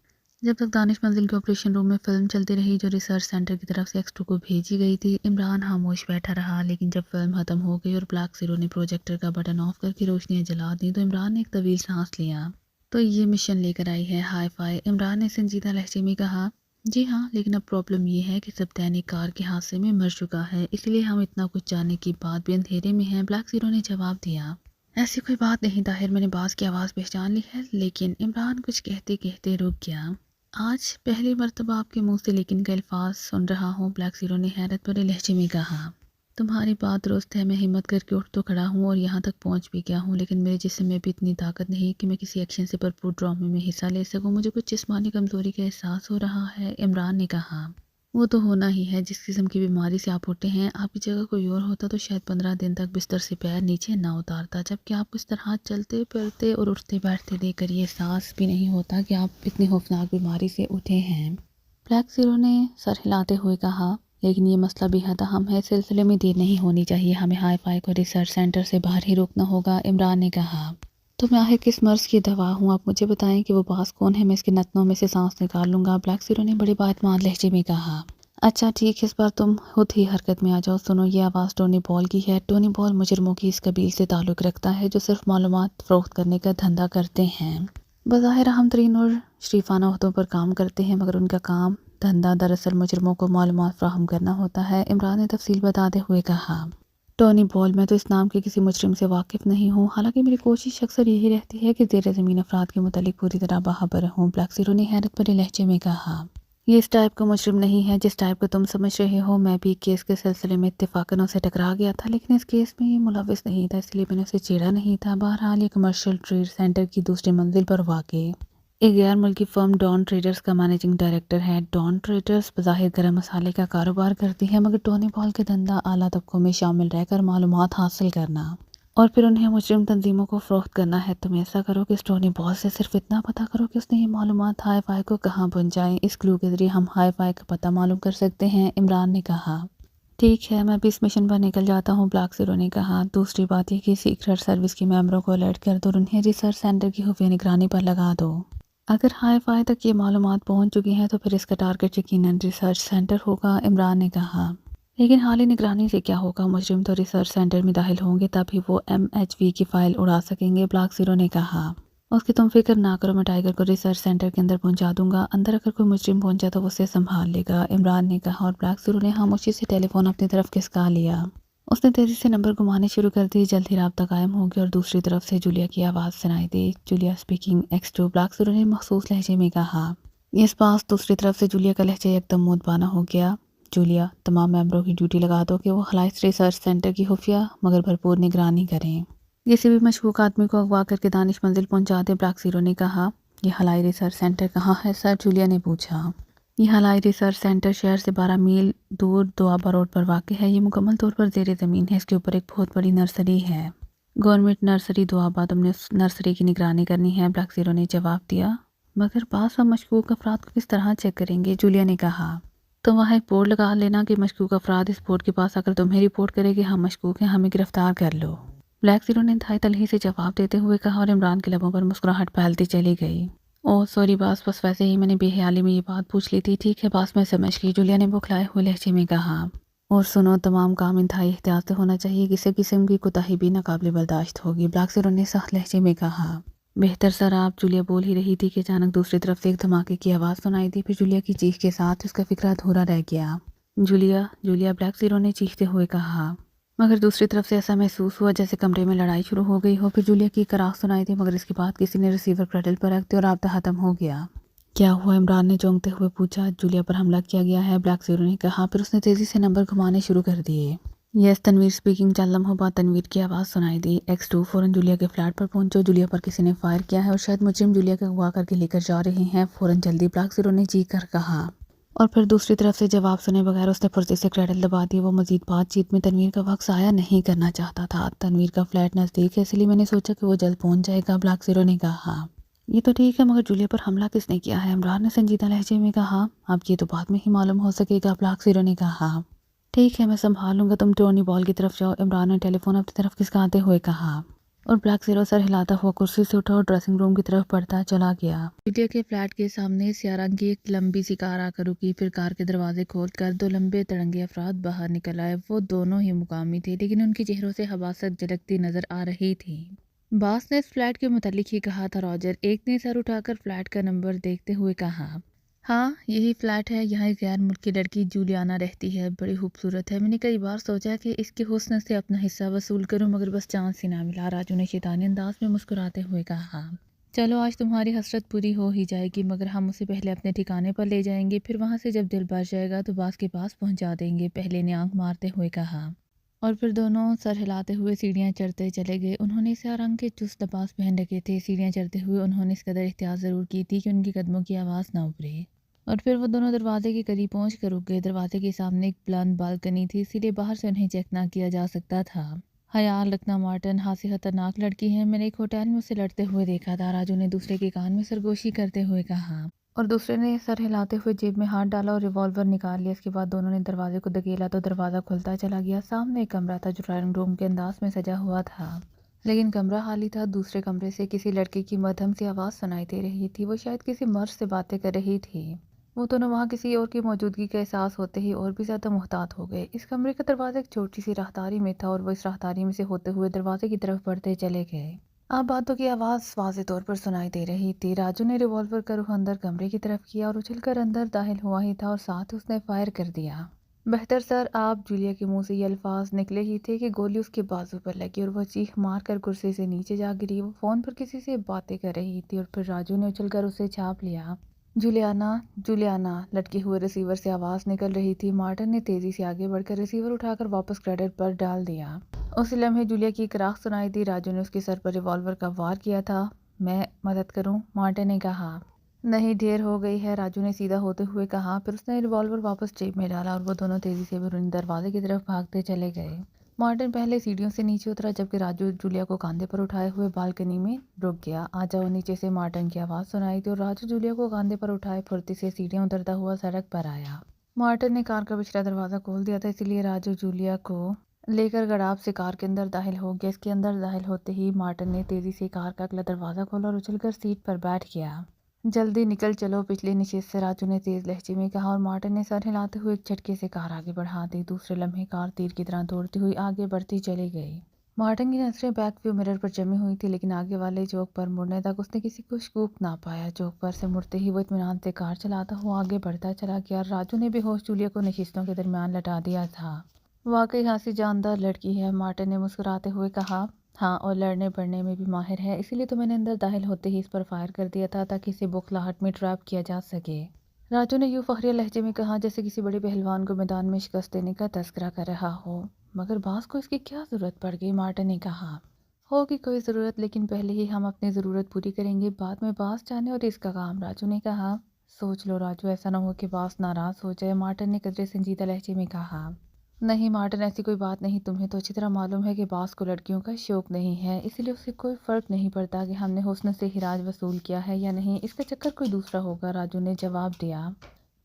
جب تک دانش منزل کے آپریشن روم میں فلم چلتی رہی جو ریسرچ سینٹر کی طرف سے ایکسٹرو کو بھیجی گئی تھی، عمران خاموش بیٹھا رہا، لیکن جب فلم ختم ہو گئی اور بلیک زیرو نے پروجیکٹر کا بٹن آف کر کے روشنیاں جلا دیں تو عمران نے ایک طویل سانس لیا۔ تو یہ مشن لے کر آئی ہے ہائی فائی، عمران نے سنجیدہ لہجے میں کہا، جی ہاں، لیکن اب پرابلم یہ ہے کہ سب ایک کار کے حادثے میں مر چکا ہے، اس لیے ہم اتنا کچھ جاننے کی بعد بھی اندھیرے میں ہیں۔ بلیک زیرو نے جواب دیا، ایسی کوئی بات نہیں طاہر، میں نے باز کی آواز پہچان لی ہے۔ لیکن عمران کچھ کہتے کہتے رک گیا۔ آج پہلی مرتبہ آپ کے منہ سے لیکن کے الفاظ سن رہا ہوں، بلیک زیرو نے حیرت بھرے لہجے میں کہا، تمہاری بات درست ہے، میں ہمت کر کے اٹھ تو کھڑا ہوں اور یہاں تک پہنچ بھی گیا ہوں، لیکن میرے جسم میں بھی اتنی طاقت نہیں کہ میں کسی ایکشن سے بھرپور ڈرامے میں حصہ لے سکوں، مجھے کچھ جسمانی کمزوری کا احساس ہو رہا ہے، عمران نے کہا۔ وہ تو ہونا ہی ہے، جس قسم کی بیماری سے آپ اٹھے ہیں، آپ کی جگہ کوئی اور ہوتا تو شاید 15 دن تک بستر سے پیر نیچے نہ اتارتا، جبکہ آپ اس طرح چلتے پھرتے اور اٹھتے بیٹھتے دیکھ کر یہ احساس بھی نہیں ہوتا کہ آپ اتنی خوفناک بیماری سے اٹھے ہیں۔ بلیک زیرو نے سر ہلاتے ہوئے کہا، لیکن یہ مسئلہ بھی حد اہم ہے، سلسلے میں دیر نہیں ہونی چاہیے، ہمیں ہائی فائی کو ریسرچ سینٹر سے باہر ہی روکنا ہوگا۔ عمران نے کہا، تو میں آخر کس مرض کی دوا ہوں؟ آپ مجھے بتائیں کہ وہ باز کون ہے، میں اس کے نتنوں میں سے سانس نکال لوں گا۔ بلیک زیرو نے بڑے باعتماد لہجے میں کہا، اچھا ٹھیک ہے، اس بار تم خود ہی حرکت میں آ جاؤ۔ سنو، یہ آواز ٹونی بال کی ہے۔ ٹونی بال مجرموں کی اس قبیل سے تعلق رکھتا ہے جو صرف معلومات فروخت کرنے کا دھندا کرتے ہیں۔ بظاہر اہم ترین اور شریفانہ عہدوں پر کام کرتے ہیں، مگر ان کا کام دھندا دراصل مجرموں کو معلومات فراہم کرنا ہوتا ہے۔ عمران نے تفصیل بتاتے ہوئے کہا، ٹونی بال، میں تو اس نام کے کسی مجرم سے واقف نہیں ہوں، حالانکہ میری کوشش اکثر یہی رہتی ہے کہ زیر زمین افراد کے متعلق پوری طرح باخبر ہوں۔ بلیک زیرو نے حیرت بھرے لہجے میں کہا، یہ اس ٹائپ کا مجرم نہیں ہے جس ٹائپ کا تم سمجھ رہے ہو۔ میں بھی کیس کے سلسلے میں اتفاقاً اسے ٹکرا گیا تھا، لیکن اس کیس میں یہ ملوث نہیں تھا، اس لیے میں نے اسے چھیڑا نہیں تھا۔ بہرحال یہ کمرشل ٹریڈ سینٹر کی دوسری منزل پر واقع ایک غیر ملکی فرم ڈان ٹریڈرز کا مینیجنگ ڈائریکٹر ہے۔ ڈان ٹریڈرز بظاہر گرم مسالے کا کاروبار کرتی ہے، مگر ٹونی بال کا دھندا اعلیٰ طبقوں میں شامل رہ کر معلومات حاصل کرنا اور پھر انہیں مجرم تنظیموں کو فروخت کرنا ہے۔ تم ایسا کرو کہ اس ٹونی بال سے صرف اتنا پتہ کرو کہ اس نے یہ معلومات ہائی فائی کو کہاں پہنچائیں۔ اس کلو کے ذریعے ہم ہائی فائی کا پتہ معلوم کر سکتے ہیں۔ عمران نے کہا، ٹھیک ہے، میں بھی اس مشن پر نکل جاتا ہوں۔ بلیک زیرو نے کہا، دوسری بات یہ کہ سیکرٹ سروس کے ممبروں کو الرٹ کر دو اور انہیں ریسرچ سینٹر کی خفیہ نگرانی پر لگا دو۔ اگر ہائی فائی تک یہ معلومات پہنچ چکی ہیں تو پھر اس کا ٹارگٹ یقیناً ریسرچ سینٹر ہوگا۔ عمران نے کہا، لیکن حالی نگرانی سے کیا ہوگا؟ مجرم تو ریسرچ سینٹر میں داخل ہوں گے، تبھی وہ MHV کی فائل اڑا سکیں گے۔ بلیک زیرو نے کہا، اس کی تم فکر نہ کرو، میں ٹائیگر کو ریسرچ سینٹر کے اندر پہنچا دوں گا، اندر اگر کوئی مجرم پہنچا تو وہ اسے سنبھال لے گا۔ عمران نے کہا، اور بلیک زیرو نے خاموشی سے ٹیلی فون اپنی طرف کھسکا لیا۔ اس نے تیزی سے نمبر گھمانے شروع کر دی۔ جلد ہی رابطہ قائم ہو گیا اور دوسری طرف سے جولیا کی آواز سنائی دی۔ Julia speaking X2۔ Black zero نے مخصوص لہجے میں کہا، اس پاس دوسری طرف سے جولیا کا لہجہ یکدم مودبانہ ہو گیا۔ جولیا، تمام ممبروں کی ڈیوٹی لگا دو کہ وہ خلائی ریسرچ سینٹر کی خفیہ مگر بھرپور نگرانی کریں۔ کسی بھی مشکوک آدمی کو اغوا کر کے دانش منزل پہنچا دیں۔ بلیک زیرو نے کہا، یہ خلائی ریسرچ سینٹر کہاں ہے سر؟ جولیا نے پوچھا۔ یہ خلائی ریسرچ سینٹر شہر سے 12 میل دور دوآبا روڈ پر واقع ہے۔ یہ مکمل طور پر زیر زمین ہے، اس کے اوپر ایک بہت بڑی نرسری ہے، گورنمنٹ نرسری دوآبا۔ تم نے اس نرسری کی نگرانی کرنی ہے۔ بلیک زیرو نے جواب دیا، مگر بعض ہم مشکوک افراد کو کس طرح چیک کریں گے؟ جولیا نے کہا، تو وہاں ایک بورڈ لگا لینا کہ مشکوک افراد اس بورڈ کے پاس اگر تمہیں رپورٹ کرے کہ ہم مشکوک ہیں، ہمیں گرفتار کر لو۔ بلیک زیرو نے انتہائی تلخی سے جواب دیتے ہوئے کہا، اور عمران کے لبوں پر مسکراہٹ پھیلتی چلی گئی۔ اوہ سوری باس، بس ویسے ہی میں نے بے خیالی میں یہ بات پوچھ لی تھی۔ ٹھیک ہے باس، میں سمجھ گئی، جولیا نے بوکھلائے ہوئے لہجے میں کہا۔ اور سنو، تمام کام انتہائی احتیاط سے ہونا چاہیے، کسی قسم کی کوتاہی بھی ناقابل برداشت ہوگی۔ بلیک زیرو نے سخت لہجے میں کہا۔ بہتر سر آپ، جولیا بول ہی رہی تھی کہ اچانک دوسری طرف سے ایک دھماکے کی آواز سنائی دی، پھر جولیا کی چیخ کے ساتھ اس کا فکرہ ادھورا رہ گیا۔ جولیا، جولیا، بلیک زیرو نے چیختے ہوئے کہا، مگر دوسری طرف سے ایسا محسوس ہوا جیسے کمرے میں لڑائی شروع ہو گئی ہو۔ پھر جولیا کی کراخ سنائی دی، مگر اس کے بعد کسی نے ریسیور کریڈل پر رکھ دیا اور رابطہ ختم ہو گیا۔ کیا ہوا؟ عمران نے چونکتے ہوئے پوچھا۔ جولیا پر حملہ کیا گیا ہے، بلیک زیرو نے کہا، پھر اس نے تیزی سے نمبر گھمانے شروع کر دیے۔ یس تنویر اسپیکنگ۔ چند لمحوں بعد تنویر کی آواز سنائی دی۔ X2، فوراً جولیا کے فلیٹ پر پہنچو، جولیا پر کسی نے فائر کیا ہے اور شاید مجرم جولیا کو اغوا کر کے لے کر جا رہے ہیں، فوراً جلدی، بلیک زیرو نے چیخ کر کہا۔ اور پھر دوسری طرف سے جواب سنے بغیر اس نے پھرتی سے کریڈل دبا دی۔ وہ مزید بات چیت میں تنویر کا وقت ضائع نہیں کرنا چاہتا تھا۔ تنویر کا فلیٹ نزدیک ہے، اس لیے میں نے سوچا کہ وہ جلد پہنچ جائے گا، بلیک زیرو نے کہا۔ یہ تو ٹھیک ہے، مگر جولیا پر حملہ کس نے کیا ہے؟ عمران نے سنجیدہ لہجے میں کہا۔ اب یہ تو بعد میں ہی معلوم ہو سکے گا، بلیک زیرو نے کہا۔ ٹھیک ہے، میں سنبھال لوں گا، تم ٹونی بال کی طرف جاؤ، عمران نے ٹیلی فون اپنی طرف کھسکاتے ہوئے کہا۔ اور بلیک زیرو سر ہلاتا ہوا کرسی سے اٹھا اور ڈریسنگ روم کی طرف بڑھتا چلا گیا۔ جولیا کے فلیٹ کے سامنے سیاہ رنگ کی ایک لمبی سی کار آ کر رکی، پھر کار کے دروازے کھول کر دو لمبے تڑنگے افراد باہر نکل آئے۔ وہ دونوں ہی مقامی تھے، لیکن ان کے چہروں سے حماست جھلکتی نظر آ رہی تھی۔ باس نے اس فلیٹ کے متعلق ہی کہا تھا راجر، ایک نے سر اٹھا کر فلیٹ کا نمبر دیکھتے ہوئے کہا۔ ہاں یہی فلیٹ ہے، یہاں ایک غیر ملکی لڑکی جولیانا رہتی ہے، بڑی خوبصورت ہے، میں نے کئی بار سوچا کہ اس کے حسن سے اپنا حصہ وصول کروں، مگر بس چانس ہی نہ ملا، راجو نے شیطانی انداز میں مسکراتے ہوئے کہا۔ چلو آج تمہاری حسرت پوری ہو ہی جائے گی، مگر ہم اسے پہلے اپنے ٹھکانے پر لے جائیں گے، پھر وہاں سے جب دل بھر جائے گا تو باس کے پاس پہنچا دیں گے، پہلے نے آنکھ مارتے ہوئے کہا۔ اور پھر دونوں سر ہلاتے ہوئے سیڑھیاں چڑھتے چلے گئے۔ انہوں نے سیاہ رنگ کے چست لباس پہن رکھے تھے۔ سیڑھیاں چڑھتے ہوئے انہوں نے اس قدر احتیاط ضرور کی تھی کہ ان کے قدموں کی آواز نہ ابھرے۔ اور پھر وہ دونوں دروازے کے قریب پہنچ کر رک گئے۔ دروازے کے سامنے ایک بلند بالکنی تھی، اسی لیے باہر سے انہیں چیک نہ کیا جا سکتا تھا۔ خیال رکھنا مارٹن، ہاتھ سے خطرناک لڑکی ہے، میں نے ایک ہوٹل میں اسے لڑتے ہوئے دیکھا تھا، راجو نے دوسرے کے کان میں سرگوشی کرتے ہوئے کہا، اور دوسرے نے سر ہلاتے ہوئے جیب میں ہاتھ ڈالا اور ریوالور نکال لیا۔ اس کے بعد دونوں نے دروازے کو دھکیلا تو دروازہ کھلتا چلا گیا۔ سامنے ایک کمرہ تھا جو ڈرائنگ روم کے انداز میں سجا ہوا تھا، لیکن کمرہ خالی تھا۔ دوسرے کمرے سے کسی لڑکے کی مدھم سی آواز سنائی دے رہی تھی، وہ شاید کسی مرد سے باتیں کر رہی تھی۔ وہ دونوں وہاں کسی اور کی موجودگی کا احساس ہوتے ہی اور بھی زیادہ محتاط ہو گئے۔ اس کمرے کا دروازہ ایک چھوٹی سی راہداری میں تھا اور وہ اس راہداری میں سے ہوتے ہوئے دروازے کی طرف بڑھتے چلے گئے۔ اب باتوں کی آواز واضح طور پر سنائی دے رہی تھی۔ راجو نے ریوالور کا رخ اندر کمرے کی طرف کیا اور اچھل کر اندر داخل ہوا ہی تھا اور ساتھ اس نے فائر کر دیا۔ بہتر سر آپ، جولیا کے منہ سے یہ الفاظ نکلے ہی تھے کہ گولی اس کے بازو پر لگی اور وہ چیخ مار کر کرسی سے نیچے جا گری۔ وہ فون پر کسی سے باتیں کر رہی تھی اور پھر راجو نے اچھل کر اسے چھاپ لیا۔ جولیانا، جولیانا، لٹکے ہوئے ریسیور سے آواز نکل رہی تھی۔ مارٹن نے تیزی سے آگے بڑھ کر ریسیور اٹھا کر واپس کریڈٹ پر ڈال دیا۔ اسی لمحے جولیا کی ایک راکھ سنائی دی۔ راجو نے اس کے سر پر ریوالور کا وار کیا تھا۔ میں مدد کروں؟ مارٹن نے کہا۔ نہیں، ڈھیر ہو گئی ہے، راجو نے سیدھا ہوتے ہوئے کہا۔ پھر اس نے ریوالور واپس جیب میں ڈالا اور وہ دونوں تیزی سے بیرونی دروازے کی طرف بھاگتے چلے گئے۔ مارٹن پہلے سیڑھیوں سے نیچے اترا جبکہ راجو جولیا کو کاندھے پر اٹھائے ہوئے بالکنی میں رک گیا۔ آ جاؤ، نیچے سے مارٹن کی آواز سنائی دی اور راجو جولیا کو کاندھے پر اٹھائے پھرتی سے سیڑھیاں اترتا ہوا سڑک پر آیا۔ مارٹن نے کار کا پچھلا دروازہ کھول دیا تھا، اسی لیے راجو جولیا کو لے کر گڑاب سے کار کے اندر داخل ہو گیا۔ اس کے اندر داخل ہوتے ہی مارٹن نے تیزی سے کار کا اگلا دروازہ کھولا اور اچھل کر سیٹ پر بیٹھ گیا۔ جلدی نکل چلو پچھلی نشست سے، راجو نے تیز لہجے میں کہا اور مارٹن نے سر ہلاتے ہوئے ایک جھٹکے سے کار آگے بڑھا دی۔ دوسرے لمحے کار تیر کی طرح دوڑتی ہوئی آگے بڑھتی چلی گئی۔ مارٹن کی نظریں بیک ویو مرر پر جمی ہوئی تھی، لیکن آگے والے چوک پر مڑنے تک اس نے کسی کو شکوک نہ پایا۔ چوک پر سے مڑتے ہی وہ اطمینان سے کار چلاتا ہوا آگے بڑھتا چلا گیا۔ راجو نے بے ہوش جولیا کو نشستوں کے درمیان لٹا دیا تھا۔ واقعی ہنسی جاندار لڑکی ہے، مارٹن نے مسکراتے ہوئے کہا۔ ہاں، اور لڑنے بڑھنے میں بھی ماہر ہے، اسی لیے تو میں نے اندر داخل ہوتے ہی اس پر فائر کر دیا تھا تاکہ اسے بوکھلاہٹ میں ٹریپ کیا جا سکے، راجو نے یوں فخریہ لہجے میں کہا جیسے کسی بڑے پہلوان کو میدان میں شکست دینے کا تذکرہ کر رہا ہو۔ مگر باس کو اس کی کیا ضرورت پڑ گئی؟ مارٹن نے کہا۔ ہوگی کوئی ضرورت، لیکن پہلے ہی ہم اپنی ضرورت پوری کریں گے، بعد میں باس جانے اور اس کا کام، راجو نے کہا۔ سوچ لو راجو، ایسا نہ ہو کہ باس ناراض ہو جائے، مارٹن نے قدرے سنجیدہ لہجے میں کہا۔ نہیں مارٹن، ایسی کوئی بات نہیں، تمہیں تو اچھی طرح معلوم ہے کہ باس کو لڑکیوں کا شوق نہیں ہے، اسی لیے اسے کوئی فرق نہیں پڑتا کہ ہم نے حسن سے خراج وصول کیا ہے یا نہیں، اس کا چکر کوئی دوسرا ہوگا، راجو نے جواب دیا۔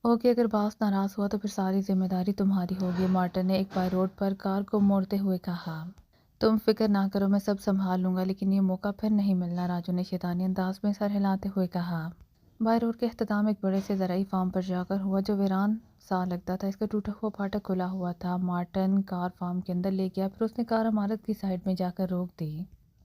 اوکے، اگر باس ناراض ہوا تو پھر ساری ذمہ داری تمہاری ہوگی، مارٹن نے ایک بائے روڈ پر کار کو موڑتے ہوئے کہا۔ تم فکر نہ کرو، میں سب سنبھال لوں گا، لیکن یہ موقع پھر نہیں ملنا، راجو نے شیطانی انداز میں سر ہلاتے ہوئے کہا۔ بائے روڈ کا اختتام ایک بڑے سے زرعی فارم پر جا کر ہوا جو ویران سا لگتا تھا، اس کا ٹوٹا ہوا پھاٹک کھلا ہوا تھا۔ مارٹن کار فارم کے اندر لے گیا، پھر اس نے کار عمارت کی سائڈ میں جا کر روک دی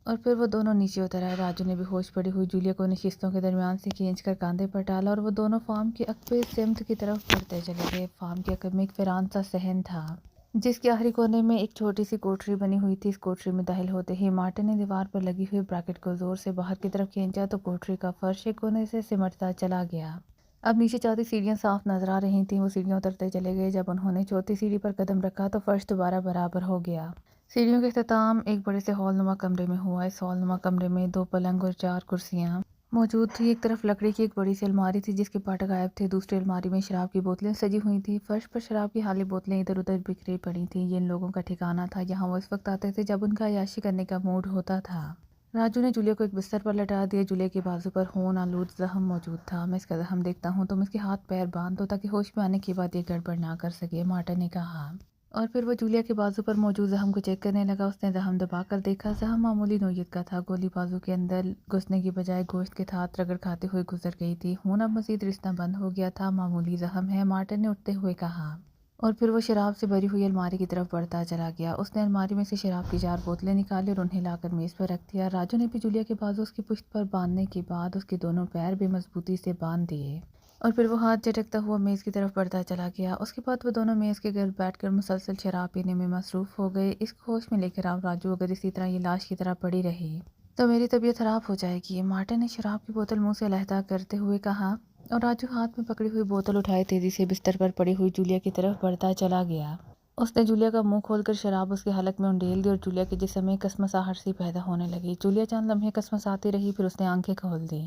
اور پھر وہ دونوں نیچے اتر آئے۔ راجو نے بے ہوش پڑی ہوئی جولیا کو نشستوں کے درمیان سے کھینچ کر کاندھے پر ڈالا اور وہ دونوں فارم کے عقبے سمت کی طرف بڑھتے چلے گئے۔ فارم کے عقب میں ایک ویران سا صحن تھا جس کے آخری کونے میں ایک چھوٹی سی کوٹری بنی ہوئی تھی۔ اس کوٹری میں داخل ہوتے ہی مارٹن نے دیوار پر لگی ہوئی بریکٹ کو زور سے باہر کی طرف کھینچا تو کوٹری کا فرش ایک کونے سے سمٹتا چلا گیا۔ اب نیچے چوتھی سیڑھیاں صاف نظر آ رہی تھیں، وہ سیڑھیاں اترتے چلے گئے۔ جب انہوں نے چوتھی سیڑھی پر قدم رکھا تو فرش دوبارہ برابر ہو گیا۔ سیڑھیوں کا اختتام ایک بڑے سے ہال نما کمرے میں ہوا۔ اس ہال نما کمرے میں 2 پلنگ اور 4 کرسیاں موجود تھی۔ ایک طرف لکڑی کی ایک بڑی سی الماری تھی جس کے پٹ غائب تھے، دوسری الماری میں شراب کی بوتلیں سجی ہوئی تھیں۔ فرش پر شراب کی خالی بوتلیں ادھر ادھر بکھری پڑی تھیں۔ یہ ان لوگوں کا ٹھکانہ تھا، یہاں وہ اس وقت آتے تھے جب ان کا عیاشی کرنے کا موڈ ہوتا تھا۔ راجو نے جولیا کو ایک بستر پر لٹا دیا۔ جولیا کے بازو پر خون آلود زخم موجود تھا۔ میں اس کا زخم دیکھتا ہوں، تم اس کے ہاتھ پیر باندھ دو تاکہ ہوش میں آنے کے بعد یہ گڑبڑ نہ کر سکے، مارٹن نے کہا۔ اور پھر وہ جولیا کے بازو پر موجود زخم کو چیک کرنے لگا۔ اس نے زخم دبا کر دیکھا، زخم معمولی نوعیت کا تھا، گولی بازو کے اندر گھسنے کی بجائے گوشت کے ساتھ رگڑ کھاتے ہوئے گزر گئی تھی، خون اب مزید رسنا بند ہو گیا تھا، معمولی زخم ہے، مارٹن نے اٹھتے ہوئے کہا۔ اور پھر وہ شراب سے بھری ہوئی الماری کی طرف بڑھتا چلا گیا۔ اس نے الماری میں سے شراب کی 4 بوتلیں نکالی اور انہیں لا کر میز پر رکھ دیا۔ راجو نے بھی جولیا کے بازو اس کی پشت پر باندھنے کے بعد اس کے دونوں پیر بے مضبوطی سے باندھ دیے اور پھر وہ ہاتھ جھٹکتا ہوا میز کی طرف بڑھتا چلا گیا۔ اس کے بعد وہ دونوں میز کے گرد بیٹھ کر مسلسل شراب پینے میں مصروف ہو گئے۔ اس کو ہوش میں لے کر آؤ راجو، اگر اسی طرح یہ لاش کی طرح پڑی رہی تو میری طبیعت خراب ہو جائے گی، مارٹن نے شراب کی بوتل منہ سے علیحدہ کرتے ہوئے کہا۔ اور راجو ہاتھ میں پکڑی ہوئی بوتل اٹھائے تیزی سے بستر پر پڑی ہوئی جولیا کی طرف بڑھتا چلا گیا۔ اس نے جولیا کا منہ کھول کر شراب اس کے حلق میں انڈیل دی اور جولیا کے جسم میں کسمساہٹ سی پیدا ہونے لگی۔ جولیا چند لمحے کسمساتی رہی، پھر اس نے آنکھیں کھول دیں۔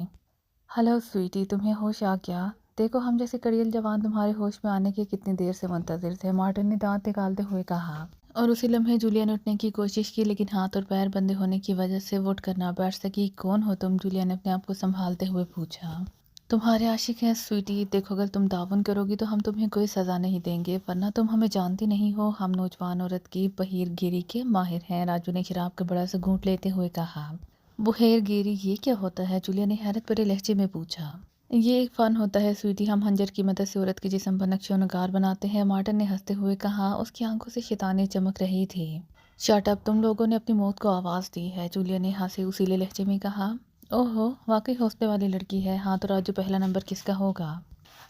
ہلو سویٹی، تمہیں ہوش آ گیا؟ دیکھو ہم جیسے کڑیل جوان تمہارے ہوش میں آنے کے کتنی دیر سے منتظر تھے، مارٹن نے دانت نکالتے ہوئے کہا۔ اور اسی لمحے جولیا نے اٹھنے کی کوشش کی، لیکن ہاتھ اور پیر بندھے ہونے کی وجہ سے وہ اٹھ کر نہ بیٹھ سکی۔ کون ہو تم؟ جولیا نے اپنے آپ کو سنبھالتے ہوئے پوچھا۔ تمہارے عاشق ہیں سویٹی، دیکھو اگر تم تعاون کرو گی تو ہم تمہیں کوئی سزا نہیں دیں گے، ورنہ تم ہمیں جانتی نہیں ہو، ہم نوجوان عورت کی بحیر گیری کے ماہر ہیں، راجو نے شراب کا بڑا سا گھونٹ لیتے ہوئے کہا۔ بحیر گیری یہ کیا ہوتا ہے؟ جولیا نے حیرت بھرے لہجے میں پوچھا۔ یہ ایک فن ہوتا ہے سویٹی، ہم خنجر کی مدد سے عورت کے جسم پر نقش و نگار بناتے ہیں، مارٹن نے ہنستے ہوئے کہا۔ اس کی آنکھوں سے شیطانی چمک رہی تھی۔ شٹ اپ، تم لوگوں نے اپنی موت کو آواز دی ہے، جولیا نے ہنسے اصیلے لہجے میں کہا۔ اوہو، واقعی حوصلے والی لڑکی ہے، ہاں تو راجو پہلا نمبر کس کا ہوگا؟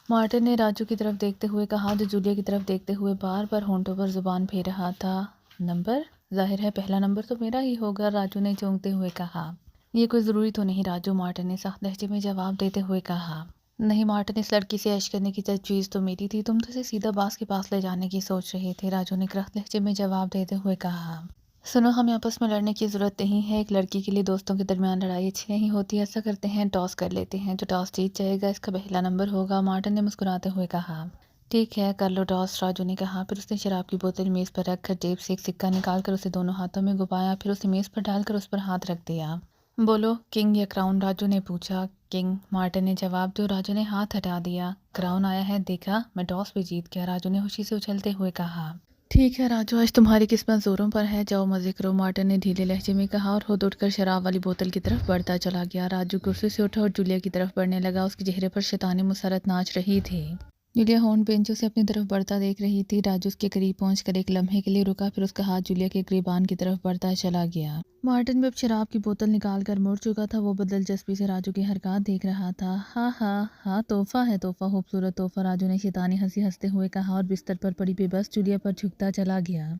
مارٹن نے راجو کی طرف دیکھتے ہوئے کہا، جو جولیا کی طرف دیکھتے ہوئے بار بار ہونٹوں پر زبان پھیر رہا تھا۔ نمبر؟ ظاہر ہے پہلا نمبر تو میرا ہی ہوگا، راجو نے چونکتے ہوئے کہا۔ یہ کوئی ضروری تو نہیں راجو، مارٹن نے سخت لہجے میں جواب دیتے ہوئے کہا۔ نہیں مارٹن، اس لڑکی سے عشق کرنے کی تجویز تو میری تھی، تم تو اسے سیدھا باس کے پاس لے جانے کی سوچ رہے تھے، راجو نے کرخت لہجے میں جواب دیتے ہوئے کہا۔ سنو، ہمیں آپس میں لڑنے کی ضرورت نہیں ہے، ایک لڑکی کے لیے دوستوں کے درمیان لڑائی اچھی نہیں ہوتی، ایسا کرتے ہیں ٹاس کر لیتے ہیں، جو ٹاس جیت جائے گا اس کا پہلا نمبر ہوگا، مارٹن نے مسکراتے ہوئے کہا۔ ٹھیک ہے کر لو ٹاس، راجو نے کہا، پھر اس نے شراب کی بوتل میز پر رکھ کر جیب سے ایک سکہ نکال کر اسے دونوں ہاتھوں میں گھمایا، پھر اسے میز پر ڈال کر اس پر ہاتھ رکھ دیا۔ بولو کنگ یا کراؤن؟ راجو نے پوچھا۔ کنگ، مارٹن نے جواب دیا، راجو نے ہاتھ ہٹا دیا۔ کراؤن آیا ہے، دیکھا میں ٹاس بھی جیت گیا، راجو نے خوشی سے اچھلتے ہوئے کہا۔ ٹھیک ہے راجو، آج تمہاری قسمت زوروں پر ہے، جاؤ مزے کرو، مارٹن نے ڈھیلے لہجے میں کہا اور خود اٹھ کر شراب والی بوتل کی طرف بڑھتا چلا گیا۔ راجو کرسی سے اٹھا اور جولیا کی طرف بڑھنے لگا، اس کے چہرے پر شیطانی مسرت ناچ رہی تھی۔ جولیا ہونٹ بینچوں سے اپنی طرف بڑھتا دیکھ رہی تھی، راجو اس کے قریب پہنچ کر ایک لمحے کے لیے رکا، پھر اس کا ہاتھ جولیا کے گریبان کی طرف بڑھتا چلا گیا۔ مارٹن بھی اب شراب کی بوتل نکال کر مڑ چکا تھا، وہ دلچسپی سے راجو کی حرکات دیکھ رہا تھا۔ ہاں ہاں ہاں، تحفہ ہے تحفہ، خوبصورت تحفہ، راجو نے شیطانی ہنسی ہنستے ہوئے کہا اور بستر پر پڑی بے بس جولیا پر جھکتا چلا گیا۔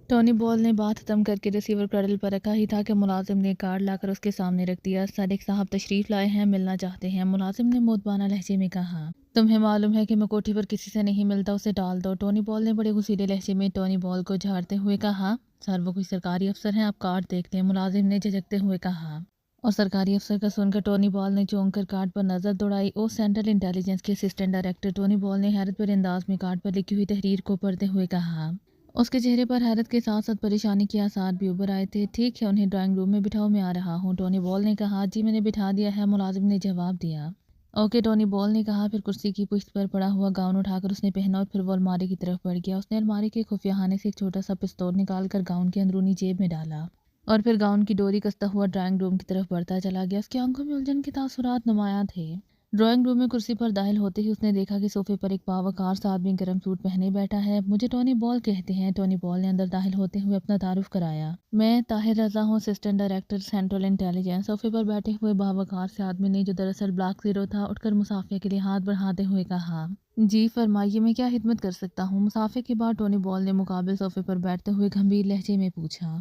ٹونی بال نے بات ختم کر کے ریسیور کڑل پر رکھا ہی تھا کہ ملازم نے کارڈ لا کر اس کے سامنے رکھ دیا۔ صادق صاحب تشریف لائے ہیں، ملنا چاہتے ہیں، ملازم نے مودبانہ لہجے میں کہا۔ تمہیں معلوم ہے کہ میں کوٹھی پر کسی سے نہیں ملتا، اسے ٹال دو، ٹونی بال نے بڑے غصیلے لہجے میں ٹونی بال کو جھاڑتے ہوئے کہا۔ سر وہ کوئی سرکاری افسر ہیں، آپ کارڈ دیکھ لیں، ملازم نے جھجکتے ہوئے کہا۔ اور سرکاری افسر کا سن کر ٹونی بال نے چونک کر کارڈ پر نظر دوڑائی۔ او سینٹرل انٹیلیجنس کے اسسٹنٹ ڈائریکٹر، ٹونی بال نے حیرت بھرے انداز میں کارڈ پر لکھی ہوئی تحریر کو پڑھتے ہوئے کہا۔ اس کے چہرے پر حیرت کے ساتھ ساتھ پریشانی کے آثار بھی ابھر آئے تھے۔ ٹھیک ہے، انہیں ڈرائنگ روم میں بٹھاؤ، میں آ رہا ہوں، ٹونی بال نے کہا۔ جی میں نے بٹھا دیا ہے، ملازم نے جواب دیا۔ اوکے، ٹونی بال نے کہا، پھر کرسی کی پشت پر پڑا ہوا گاؤن اٹھا کر اس نے پہنا اور پھر وہ الماری کی طرف بڑھ گیا۔ اس نے الماری کے خفیہ خانے سے ایک چھوٹا سا پستول نکال کر گاؤن کی اندرونی جیب میں ڈالا اور پھر گاؤن کی ڈوری کستا ہوا ڈرائنگ روم کی طرف بڑھتا چلا گیا۔ اس کی آنکھوں میں الجھن کے تاثرات نمایاں تھے۔ ڈرائنگ روم میں کرسی پر داخل ہوتے ہی اس نے دیکھا کہ صوفے پر ایک باوقار سا آدمی گرم سوٹ پہنے بیٹھا ہے۔ مجھے ٹونی بال کہتے ہیں، ٹونی بال نے اندر داخل ہوتے ہوئے اپنا تعارف کرایا۔ میں طاہر رضا ہوں، اسسٹنٹ ڈائریکٹر سینٹرل انٹیلیجنس۔ صوفے پر بیٹھے ہوئے باوقار سے آدمی نے، جو دراصل بلاک زیرو تھا، اٹھ کر مصافحے کے لیے ہاتھ بڑھاتے ہوئے کہا۔ جی فرمائیے، میں کیا خدمت کر سکتا ہوں؟ مصافحے کے بعد ٹونی بال نے مقابل صوفے پر بیٹھتے ہوئے گمبھیر لہجے میں پوچھا۔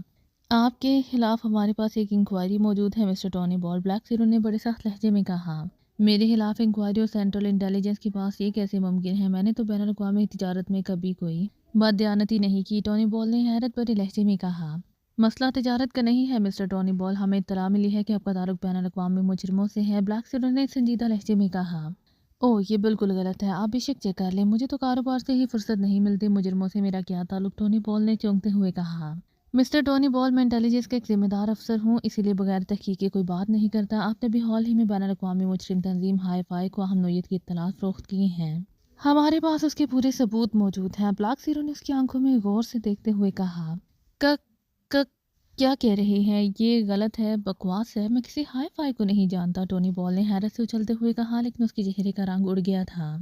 آپ کے خلاف ہمارے پاس ایک انکوائری موجود ہے مسٹر ٹونی بال، بلیک زیرو نے بڑے سخت لہجے میں کہا۔ میرے خلاف انکوائری اور سینٹرل انٹیلیجنس کے پاس یہ کیسے ممکن ہے؟ میں نے تو بین الاقوامی تجارت میں کبھی کوئی بددیانتی نہیں کی، ٹونی بال نے حیرت بھرے لہجے میں کہا۔ مسئلہ تجارت کا نہیں ہے مسٹر ٹونی بال، ہمیں اطلاع ملی ہے کہ آپ کا تعلق بین الاقوامی مجرموں سے ہے، بلیک زیرو نے سنجیدہ لہجے میں کہا۔ اوہ یہ بالکل غلط ہے، آپ بے شک چیک کر لیں، مجھے تو کاروبار سے ہی فرصت نہیں ملتی، مجرموں سے میرا کیا تعلق؟ ٹونی بال نے چونکتے ہوئے کہا۔ مسٹر ٹونی بال، میں انٹیلیجنس کا ایک ذمہ دار افسر ہوں، اسی لیے بغیر تحقیق کے کوئی بات نہیں کرتا۔ آپ نے بھی حال ہی میں بین الاقوامی مجرم تنظیم ہائی فائی کو اہم نوعیت کی اطلاعات فروخت کی ہیں، ہمارے پاس اس کے پورے ثبوت موجود ہیں، بلیک زیرو نے اس کی آنکھوں میں غور سے دیکھتے ہوئے کہا۔ کیا کہہ رہے ہیں؟ یہ غلط ہے، بکواس ہے، میں کسی ہائی فائی کو نہیں جانتا، ٹونی بال نے حیرت سے اچھلتے ہوئے کہا، لیکن اس کے چہرے کا رنگ اڑ گیا تھا۔